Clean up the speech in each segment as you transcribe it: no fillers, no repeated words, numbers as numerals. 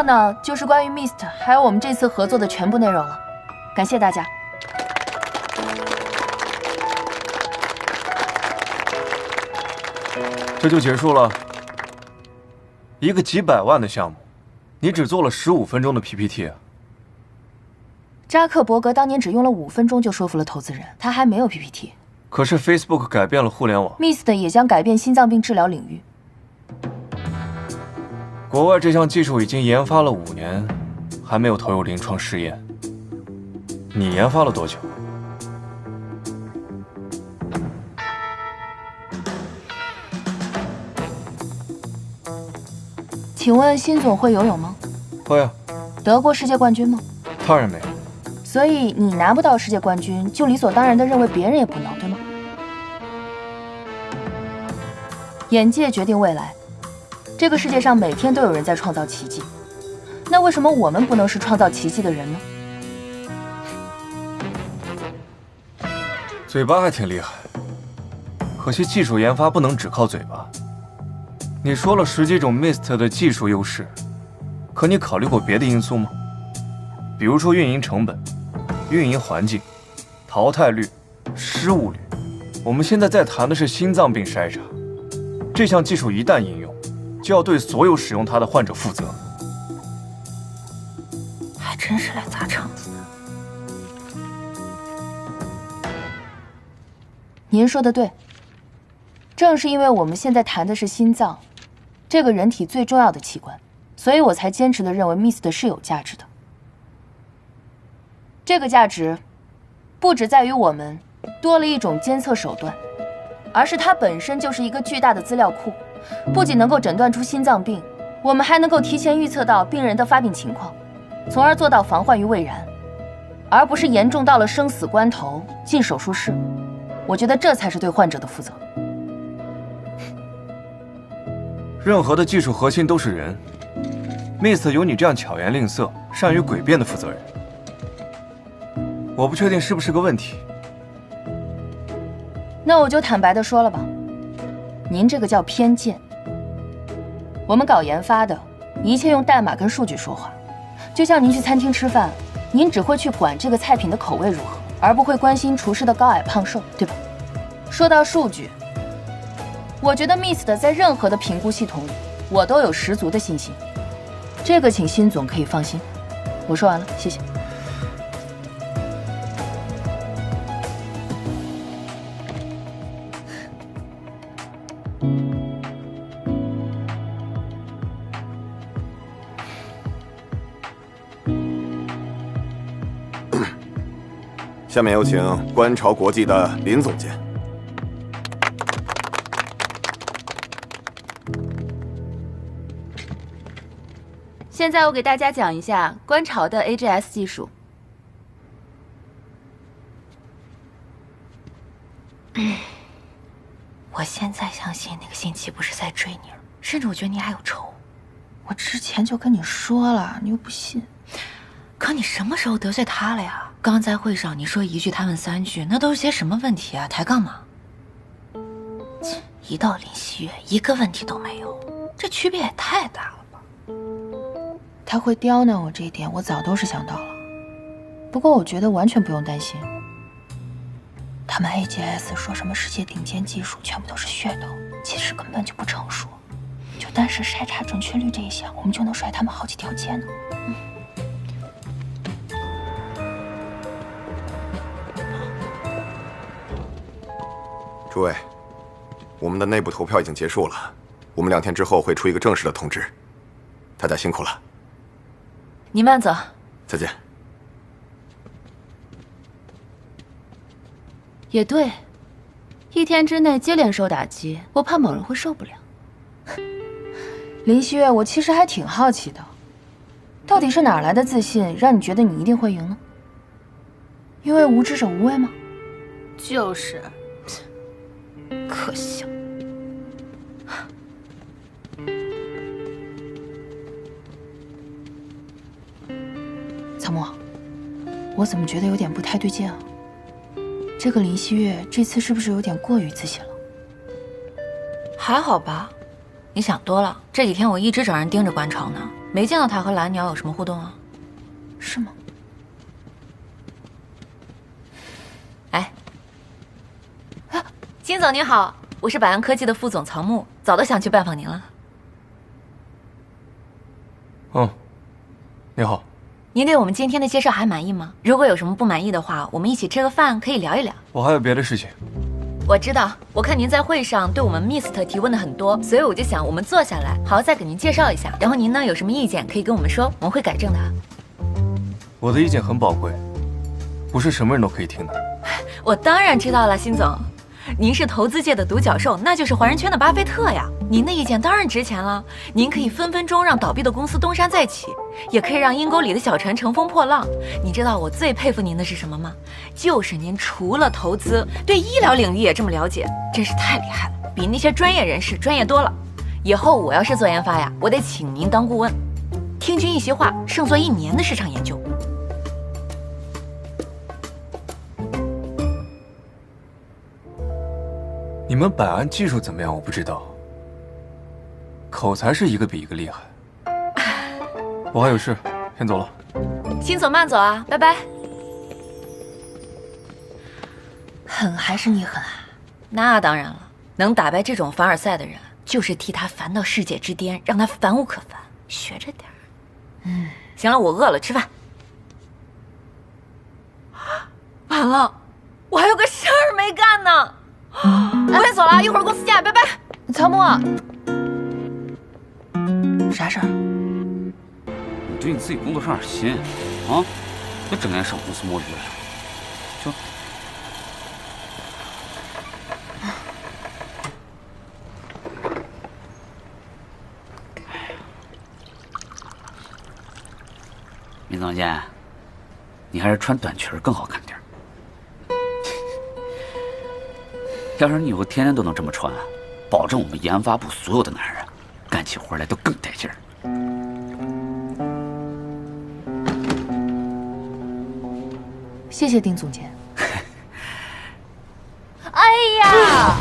呢，就是关于 Mist 还有我们这次合作的全部内容了。感谢大家。这就结束了。一个几百万的项目，你只做了15分钟的 PPT 啊！扎克伯格当年只用了5分钟就说服了投资人，他还没有 PPT。可是 Facebook 改变了互联网 ，Mist 也将改变心脏病治疗领域。国外这项技术已经研发了5年，还没有投入临床试验。你研发了多久？请问辛总会游泳吗？会啊。得过世界冠军吗？当然没有。所以你拿不到世界冠军，就理所当然地认为别人也不能，对吗？眼界决定未来。这个世界上每天都有人在创造奇迹，那为什么我们不能是创造奇迹的人呢？嘴巴还挺厉害，可惜技术研发不能只靠嘴巴。你说了10几种 Mist 的技术优势，可你考虑过别的因素吗？比如说运营成本、运营环境、淘汰率、失误率。我们现在在谈的是心脏病筛查，这项技术一旦应用，就要对所有使用它的患者负责。还真是来砸场子的。您说的对，正是因为我们现在谈的是心脏，这个人体最重要的器官，所以我才坚持地认为 Mist 是有价值的。这个价值不只在于我们多了一种监测手段，而是它本身就是一个巨大的资料库，不仅能够诊断出心脏病，我们还能够提前预测到病人的发病情况，从而做到防患于未然，而不是严重到了生死关头进手术室。我觉得这才是对患者的负责。任何的技术核心都是人 ，Mist 有你这样巧言令色、善于诡辩的负责人，我不确定是不是个问题。那我就坦白地说了吧，您这个叫偏见。我们搞研发的，一切用代码跟数据说话。就像您去餐厅吃饭，您只会去管这个菜品的口味如何，而不会关心厨师的高矮胖瘦，对吧？说到数据，我觉得 Mist 在任何的评估系统里，我都有十足的信心。这个请辛总可以放心。我说完了，谢谢。下面有请观潮国际的林总监。现在我给大家讲一下观潮的 AGS 技术。我现在相信那个信七不是在追你了，甚至我觉得你俩有仇。我之前就跟你说了，你又不信。可你什么时候得罪他了呀？刚在会上你说一句他问3句，那都是些什么问题啊？抬杠吗？一到林希月，一个问题都没有，这区别也太大了吧？他会刁难我这一点，我早都是想到了。不过我觉得完全不用担心。他们 AGS 说什么世界顶尖技术全部都是噱头，其实根本就不成熟。就单是筛查准确率这一项，我们就能甩他们好几条街呢。诸位，我们的内部投票已经结束了，我们2天之后会出一个正式的通知。大家辛苦了。你慢走。再见。也对，1天之内接连受打击，我怕某人会受不了。林希月，我其实还挺好奇的，到底是哪来的自信，让你觉得你一定会赢呢？因为无知者无畏吗？就是，可笑。曹沫，我怎么觉得有点不太对劲啊？这个林希月这次是不是有点过于自信了？还好吧，你想多了。这几天我一直找人盯着观潮呢，没见到他和蓝鸟有什么互动啊？是吗？哎，啊，金总您好，我是百安科技的副总曹木，早都想去拜访您了。你好。您对我们今天的介绍还满意吗？如果有什么不满意的话，我们一起吃个饭，可以聊一聊。我还有别的事情。我知道，我看您在会上对我们 Mist 提问的很多，所以我就想我们坐下来，好好再给您介绍一下。然后您呢有什么意见可以跟我们说，我们会改正的。我的意见很宝贵，不是什么人都可以听的。我当然知道了，辛总，您是投资界的独角兽，那就是华人圈的巴菲特呀。您的意见当然值钱了，您可以分分钟让倒闭的公司东山再起，也可以让阴沟里的小船乘风破浪。你知道我最佩服您的是什么吗？就是您除了投资，对医疗领域也这么了解，真是太厉害了，比那些专业人士专业多了。以后我要是做研发呀，我得请您当顾问，听君一席话，胜做1年的市场研究。你们百安技术怎么样？我不知道，口才是一个比一个厉害。我还有事，先走了。辛总慢走啊，拜拜。狠还是你狠啊？那当然了，能打败这种凡尔赛的人，就是替他烦到世界之巅，让他烦无可烦。学着点儿。行了，我饿了，吃饭。完了，我还有个事儿没干呢。我先走了，一会儿公司见，拜拜。曹木，啥事儿？你对你自己工作上点心啊！别整天上公司摸鱼了。就闵总监，你还是穿短裙更好看点。要是你以后天天都能这么穿，保证我们研发部所有的男人干起活来都更带劲儿。谢谢丁总监。哎呀！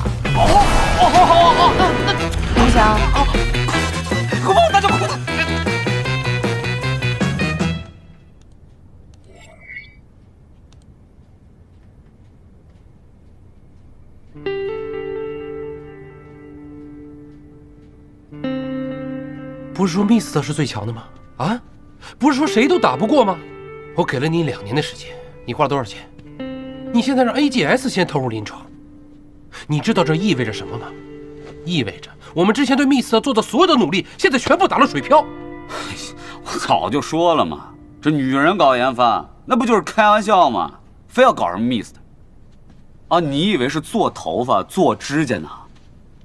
林翔，快帮我拿条裤子！不是说 Mist 是最强的吗？啊，不是说谁都打不过吗？我给了你2年的时间，你花了多少钱？你现在让 AGS 先投入临床，你知道这意味着什么吗？意味着我们之前对 Mist 做的所有的努力，现在全部打了水漂。我早就说了嘛，这女人搞研发，那不就是开玩笑吗？非要搞什么 Mist？啊，你以为是做头发、做指甲呢？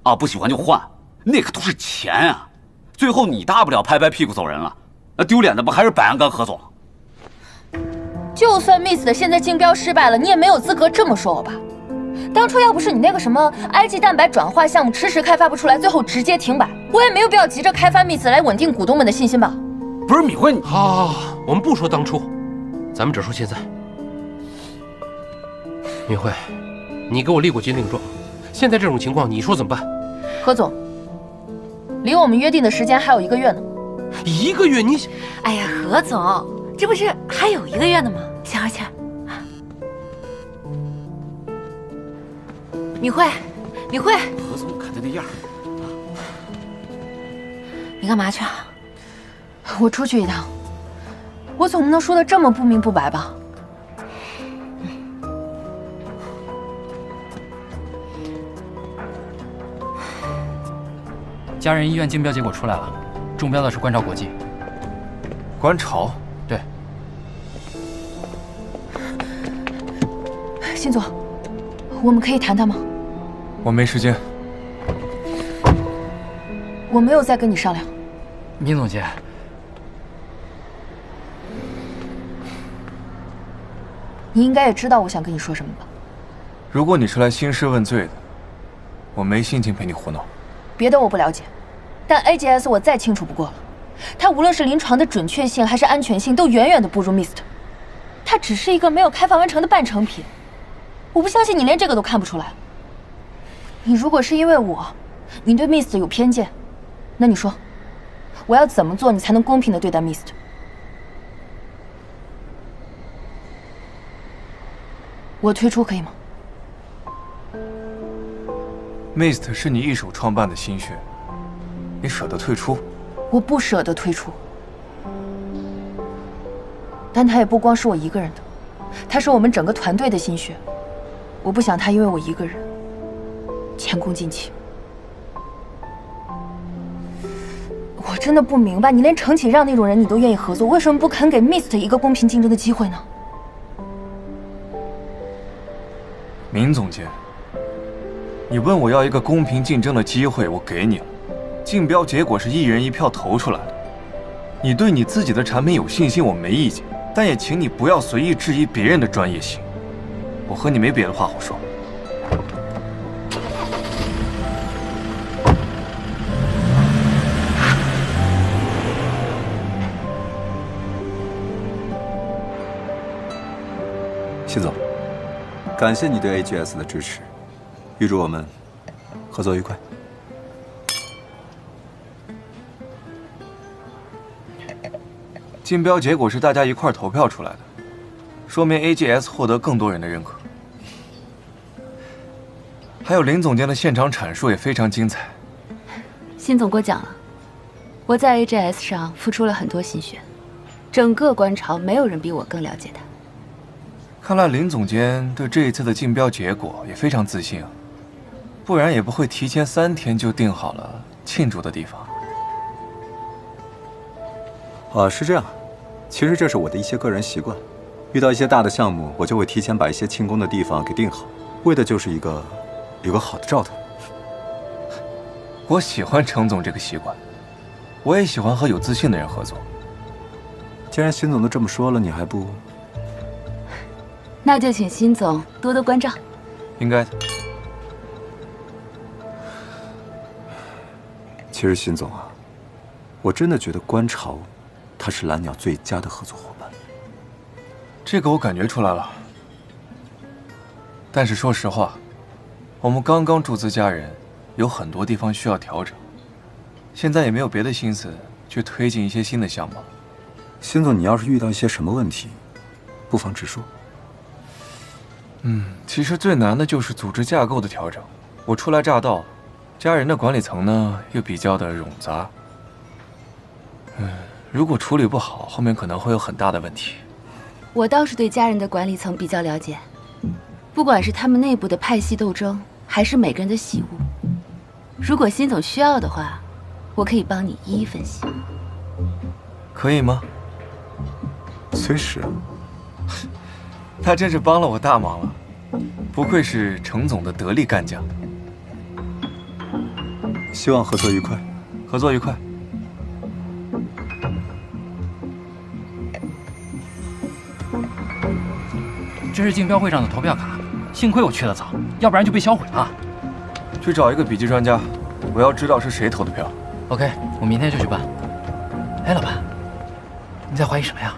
啊，不喜欢就换，那可都是钱啊！最后你大不了拍拍屁股走人了，那丢脸的不还是百安跟何总？就算 Mist 现在竞标失败了，你也没有资格这么说我吧？当初要不是你那个什么 IG 蛋白转化项目迟迟开发不出来，最后直接停摆，我也没有必要急着开发 Mist 来稳定股东们的信心吧？不是米慧，你好，我们不说当初，咱们只说现在。米慧，你给我立过军令状，现在这种情况，你说怎么办？何总，离我们约定的时间还有1个月呢。1个月你？哎呀，何总，这不是还有1个月呢吗？小二钱。米慧，米慧，何总看他那样，你干嘛去啊？我出去一趟，我总不能说的这么不明不白吧？佳人医院竞标结果出来了，中标的是观潮国际。观潮？对。辛总，我们可以谈谈吗？我没时间。我没有再跟你商量。闵总监，你应该也知道我想跟你说什么吧？如果你是来兴师问罪的，我没心情陪你胡闹。别的我不了解，但 AGS 我再清楚不过了。它无论是临床的准确性还是安全性，都远远的不如 Mist。它只是一个没有开发完成的半成品。我不相信你连这个都看不出来。你如果是因为你对 Mist 有偏见，那你说，我要怎么做你才能公平的对待 Mist？ 我退出可以吗？ Mist 是你一手创办的心血，你舍得退出？我不舍得退出，但他也不光是我一个人的，他是我们整个团队的心血。我不想他因为我一个人前功尽弃。我真的不明白，你连程启让那种人你都愿意合作，为什么不肯给 Mist 一个公平竞争的机会呢？明总监，你问我要一个公平竞争的机会，我给你了。竞标结果是1人1票投出来的。你对你自己的产品有信心，我没意见，但也请你不要随意质疑别人的专业性。我和你没别的话好说。辛总，感谢你对 AGS 的支持，预祝我们合作愉快。竞标结果是大家一块儿投票出来的，说明 AGS 获得更多人的认可。还有林总监的现场阐述也非常精彩。辛总过奖了，我在 AGS 上付出了很多心血，整个观潮没有人比我更了解他。看来林总监对这一次的竞标结果也非常自信啊，不然也不会提前3天就定好了庆祝的地方。是这样，其实这是我的一些个人习惯，遇到一些大的项目，我就会提前把一些庆功的地方给定好，为的就是有个好的兆头。我喜欢程总这个习惯，我也喜欢和有自信的人合作。既然辛总都这么说了，你还不……那就请辛总多多关照。应该的。其实辛总啊，我真的觉得观潮，他是蓝鸟最佳的合作伙伴。这个我感觉出来了。但是说实话，我们刚刚注资家人，有很多地方需要调整，现在也没有别的心思去推进一些新的项目了。辛总，你要是遇到一些什么问题，不妨直说。其实最难的就是组织架构的调整。我初来乍到，家人的管理层呢又比较的冗杂。如果处理不好，后面可能会有很大的问题。我倒是对家人的管理层比较了解，不管是他们内部的派系斗争，还是每个人的喜恶，如果辛总需要的话，我可以帮你一一分析。可以吗？随时。他真是帮了我大忙了，不愧是程总的得力干将。希望合作愉快。合作愉快。这是竞标会上的投票卡，幸亏我去得早，要不然就被销毁了。去找一个笔记专家，我要知道是谁投的票。OK， 我明天就去办。哎，老板，你在怀疑什么呀？